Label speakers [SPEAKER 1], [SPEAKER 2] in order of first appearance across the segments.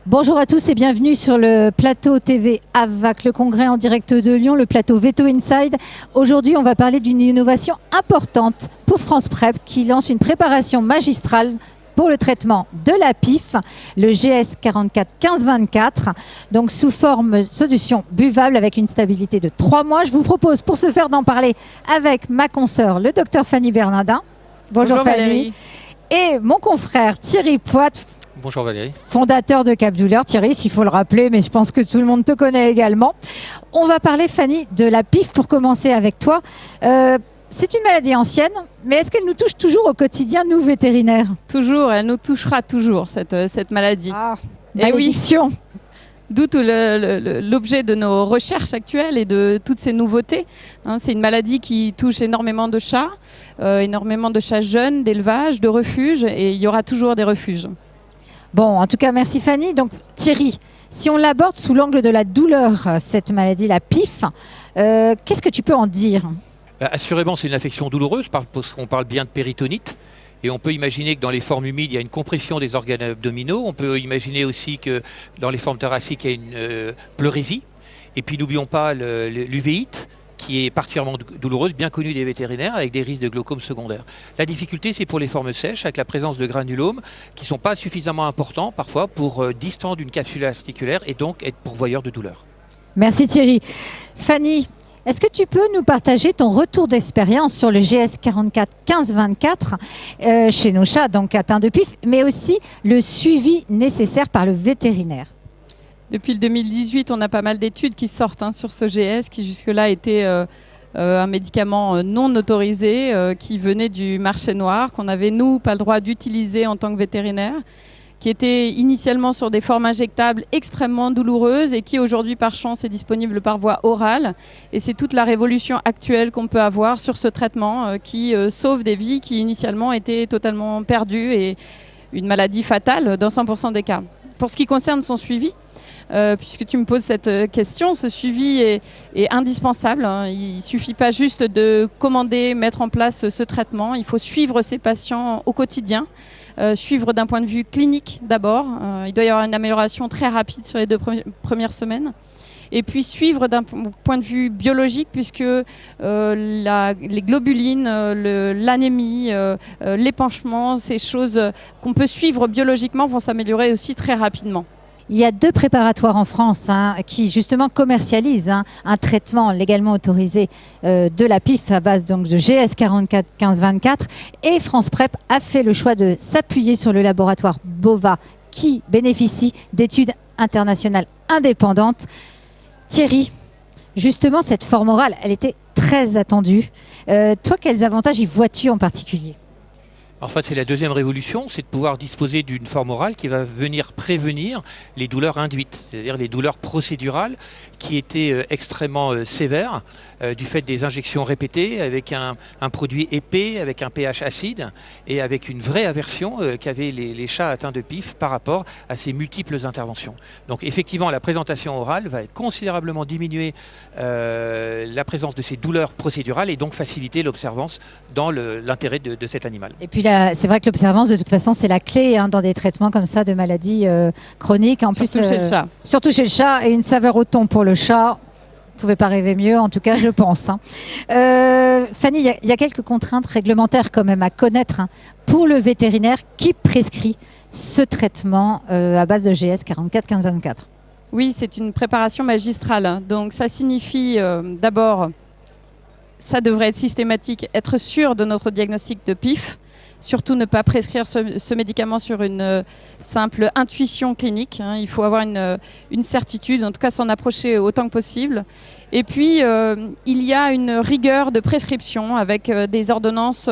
[SPEAKER 1] Bonjour à tous et bienvenue sur le plateau TV AVAC, le congrès en direct de Lyon, le plateau Veto Inside. Aujourd'hui, on va parler d'une innovation importante pour France Prep qui lance une préparation magistrale pour le traitement de la PIF, le GS 44 1524, donc sous forme solution buvable avec une stabilité de 3 mois. Je vous propose pour ce faire d'en parler avec ma consoeur, le docteur Fanny Bernardin. Bonjour Fanny.
[SPEAKER 2] Valérie.
[SPEAKER 1] Et mon confrère Thierry Poit.
[SPEAKER 3] Bonjour Valérie.
[SPEAKER 1] Fondateur de Cap Douleur, Thierry, s'il faut le rappeler, mais je pense que tout le monde te connaît également. On va parler, Fanny, de la PIF pour commencer avec toi. C'est une maladie ancienne, mais est-ce qu'elle nous touche toujours au quotidien, nous, vétérinaires?
[SPEAKER 2] Toujours, elle nous touchera toujours, cette maladie.
[SPEAKER 1] Ah,
[SPEAKER 2] Et
[SPEAKER 1] malédiction.
[SPEAKER 2] oui, d'où tout l'objet de nos recherches actuelles et de toutes ces nouveautés. C'est une maladie qui touche énormément de chats jeunes, d'élevage, de refuges, et il y aura toujours des refuges.
[SPEAKER 1] Bon, en tout cas, merci Fanny. Donc Thierry, si on l'aborde sous l'angle de la douleur, cette maladie, la PIF, qu'est-ce que tu peux en dire?
[SPEAKER 3] Assurément, c'est une affection douloureuse parce qu'on parle bien de péritonite. Et on peut imaginer que dans les formes humides, il y a une compression des organes abdominaux. On peut imaginer aussi que dans les formes thoraciques, il y a une pleurésie. Et puis n'oublions pas l'uvéite, qui est particulièrement douloureuse, bien connue des vétérinaires, avec des risques de glaucome secondaire. La difficulté, c'est pour les formes sèches, avec la présence de granulomes, qui ne sont pas suffisamment importants parfois pour distendre une capsule articulaire et donc être pourvoyeurs de douleur.
[SPEAKER 1] Merci Thierry. Fanny, est-ce que tu peux nous partager ton retour d'expérience sur le GS 44 1524 chez nos chats donc atteints de PIF, mais aussi le suivi nécessaire par le vétérinaire?
[SPEAKER 2] Depuis le 2018, on a pas mal d'études qui sortent sur ce GS, qui jusque-là était un médicament non autorisé, qui venait du marché noir, qu'on avait, nous, pas le droit d'utiliser en tant que vétérinaire, qui était initialement sur des formes injectables extrêmement douloureuses et qui aujourd'hui, par chance, est disponible par voie orale. Et c'est toute la révolution actuelle qu'on peut avoir sur ce traitement qui sauve des vies qui, initialement, étaient totalement perdues et une maladie fatale dans 100% des cas. Pour ce qui concerne son suivi, puisque tu me poses cette question, ce suivi est indispensable. Il ne suffit pas juste de commander, mettre en place ce traitement. Il faut suivre ces patients au quotidien, suivre d'un point de vue clinique d'abord. Il doit y avoir une amélioration très rapide sur les 2 premières semaines. Et puis suivre d'un point de vue biologique, puisque les globulines, l'anémie, l'épanchement, ces choses qu'on peut suivre biologiquement vont s'améliorer aussi très rapidement.
[SPEAKER 1] Il y a 2 préparatoires en France qui justement commercialisent un traitement légalement autorisé de la PIF à base donc de GS 44 1524 et France Prep a fait le choix de s'appuyer sur le laboratoire Bova qui bénéficie d'études internationales indépendantes. Thierry, justement cette forme orale, elle était très attendue. Toi, quels avantages y vois-tu en particulier ?
[SPEAKER 3] En fait, c'est la deuxième révolution, c'est de pouvoir disposer d'une forme orale qui va venir prévenir les douleurs induites, c'est-à-dire les douleurs procédurales qui étaient extrêmement sévères du fait des injections répétées avec un produit épais, avec un pH acide et avec une vraie aversion qu'avaient les chats atteints de PIF par rapport à ces multiples interventions. Donc effectivement, la présentation orale va considérablement diminuer la présence de ces douleurs procédurales et donc faciliter l'observance dans l'intérêt de cet animal.
[SPEAKER 1] Et puis c'est vrai que l'observance, de toute façon, c'est la clé dans des traitements comme ça de maladies chroniques.
[SPEAKER 2] Surtout chez le chat.
[SPEAKER 1] Surtout chez le chat, et une saveur au thon pour le chat. Vous ne pouvez pas rêver mieux, en tout cas, je pense. Fanny, il y a quelques contraintes réglementaires quand même à connaître pour le vétérinaire qui prescrit ce traitement à base de GS 44 1524.
[SPEAKER 2] Oui, c'est une préparation magistrale. Donc ça signifie d'abord, ça devrait être systématique, être sûr de notre diagnostic de PIF. Surtout ne pas prescrire ce médicament sur une simple intuition clinique. Il faut avoir une certitude, en tout cas s'en approcher autant que possible. Et puis, il y a une rigueur de prescription avec des ordonnances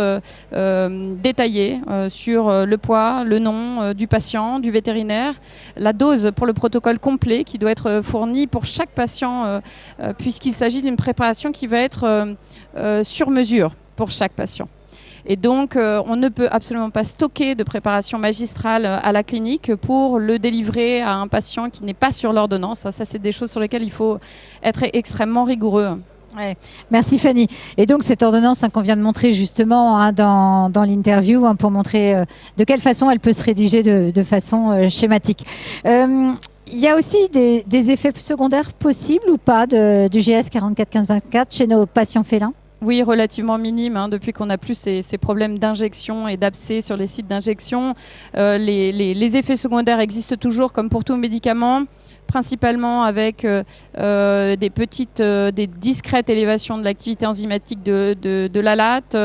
[SPEAKER 2] détaillées sur le poids, le nom du patient, du vétérinaire, la dose pour le protocole complet qui doit être fourni pour chaque patient, puisqu'il s'agit d'une préparation qui va être sur mesure pour chaque patient. Et donc, on ne peut absolument pas stocker de préparation magistrale à la clinique pour le délivrer à un patient qui n'est pas sur l'ordonnance. Ça, c'est des choses sur lesquelles il faut être extrêmement rigoureux.
[SPEAKER 1] Ouais. Merci Fanny. Et donc cette ordonnance qu'on vient de montrer justement dans l'interview pour montrer de quelle façon elle peut se rédiger de façon schématique. Il y a aussi des effets secondaires possibles ou pas du GS 44-15-24 chez nos patients félins?
[SPEAKER 2] Oui, relativement minime. Depuis qu'on n'a plus ces problèmes d'injection et d'abcès sur les sites d'injection, les effets secondaires existent toujours comme pour tout médicament, principalement avec des discrètes élévations de l'activité enzymatique de la late.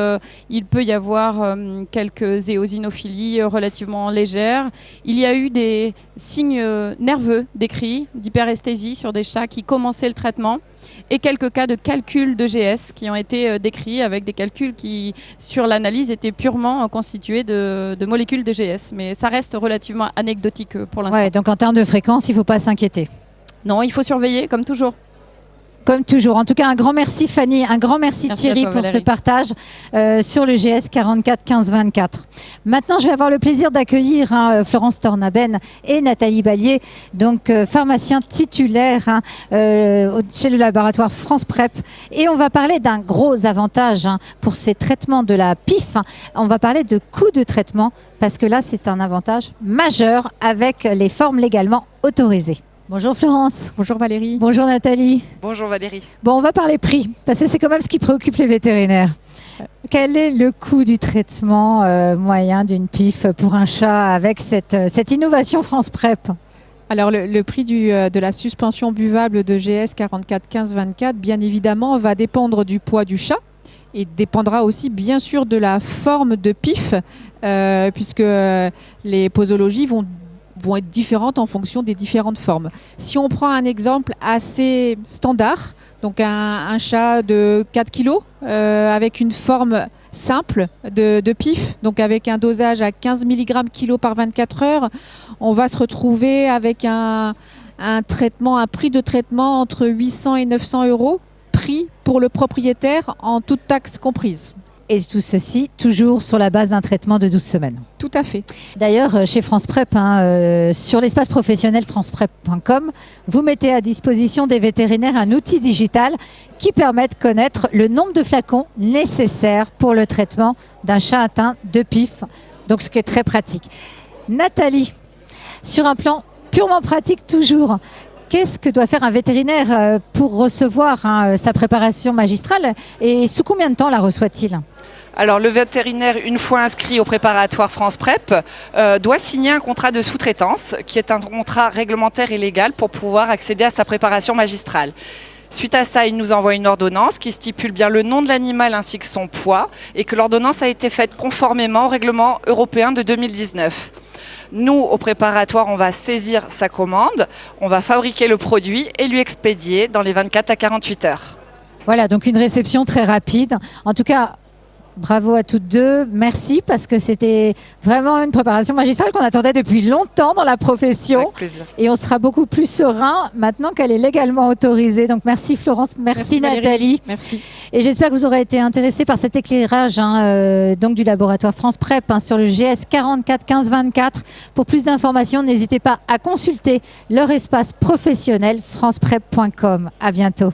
[SPEAKER 2] Il peut y avoir quelques éosinophilies relativement légères. Il y a eu des signes nerveux décrits d'hyperesthésie sur des chats qui commençaient le traitement et quelques cas de calcul de GS qui ont été décrits avec des calculs qui, sur l'analyse, étaient purement constitués de molécules de GS. Mais ça reste relativement anecdotique pour l'instant.
[SPEAKER 1] Ouais, donc en termes de fréquence, il ne faut pas s'inquiéter.
[SPEAKER 2] Non, il faut surveiller, comme toujours.
[SPEAKER 1] Comme toujours. En tout cas, un grand merci Fanny, un grand merci Thierry
[SPEAKER 2] toi,
[SPEAKER 1] pour
[SPEAKER 2] Valérie.
[SPEAKER 1] ce partage sur le GS 44-15-24. Maintenant, je vais avoir le plaisir d'accueillir Florence Tornaben et Nathalie Ballier, donc pharmaciens titulaires chez le laboratoire France Prep. Et on va parler d'un gros avantage pour ces traitements de la PIF. On va parler de coût de traitement parce que là, c'est un avantage majeur avec les formes légalement autorisées. Bonjour Florence.
[SPEAKER 4] Bonjour Valérie.
[SPEAKER 1] Bonjour Nathalie.
[SPEAKER 5] Bonjour Valérie.
[SPEAKER 1] Bon, on va parler prix, parce que c'est quand même ce qui préoccupe les vétérinaires. Quel est le coût du traitement moyen d'une PIF pour un chat avec cette innovation France Prep?
[SPEAKER 4] Alors le prix de la suspension buvable de GS 44-15-24, bien évidemment, va dépendre du poids du chat et dépendra aussi bien sûr de la forme de PIF, puisque les posologies vont être différentes en fonction des différentes formes. Si on prend un exemple assez standard, donc un chat de 4 kg avec une forme simple de PIF, donc avec un dosage à 15 mg kg par 24 heures, on va se retrouver avec un prix de traitement entre 800 et 900 euros, prix pour le propriétaire en toute taxe comprise.
[SPEAKER 1] Et tout ceci toujours sur la base d'un traitement de 12 semaines.
[SPEAKER 4] Tout à fait.
[SPEAKER 1] D'ailleurs, chez France Prep, sur l'espace professionnel franceprep.com, vous mettez à disposition des vétérinaires un outil digital qui permet de connaître le nombre de flacons nécessaires pour le traitement d'un chat atteint de PIF. Donc, ce qui est très pratique. Nathalie, sur un plan purement pratique toujours, qu'est-ce que doit faire un vétérinaire pour recevoir sa préparation magistrale et sous combien de temps la reçoit-il ?
[SPEAKER 5] Alors le vétérinaire, une fois inscrit au préparatoire France Prep, doit signer un contrat de sous-traitance qui est un contrat réglementaire et légal pour pouvoir accéder à sa préparation magistrale. Suite à ça, il nous envoie une ordonnance qui stipule bien le nom de l'animal ainsi que son poids et que l'ordonnance a été faite conformément au règlement européen de 2019. Nous, au préparatoire, on va saisir sa commande, on va fabriquer le produit et lui expédier dans les 24 à 48 heures.
[SPEAKER 1] Voilà, donc une réception très rapide. En tout cas, bravo à toutes deux. Merci parce que c'était vraiment une préparation magistrale qu'on attendait depuis longtemps dans la profession.
[SPEAKER 5] Avec plaisir.
[SPEAKER 1] Et on sera beaucoup plus serein maintenant qu'elle est légalement autorisée. Donc merci Florence, merci Nathalie.
[SPEAKER 4] Merci.
[SPEAKER 1] Et j'espère que vous aurez été intéressés par cet éclairage donc du laboratoire France Prep sur le GS 44-15-24. Pour plus d'informations, n'hésitez pas à consulter leur espace professionnel franceprep.com. À bientôt.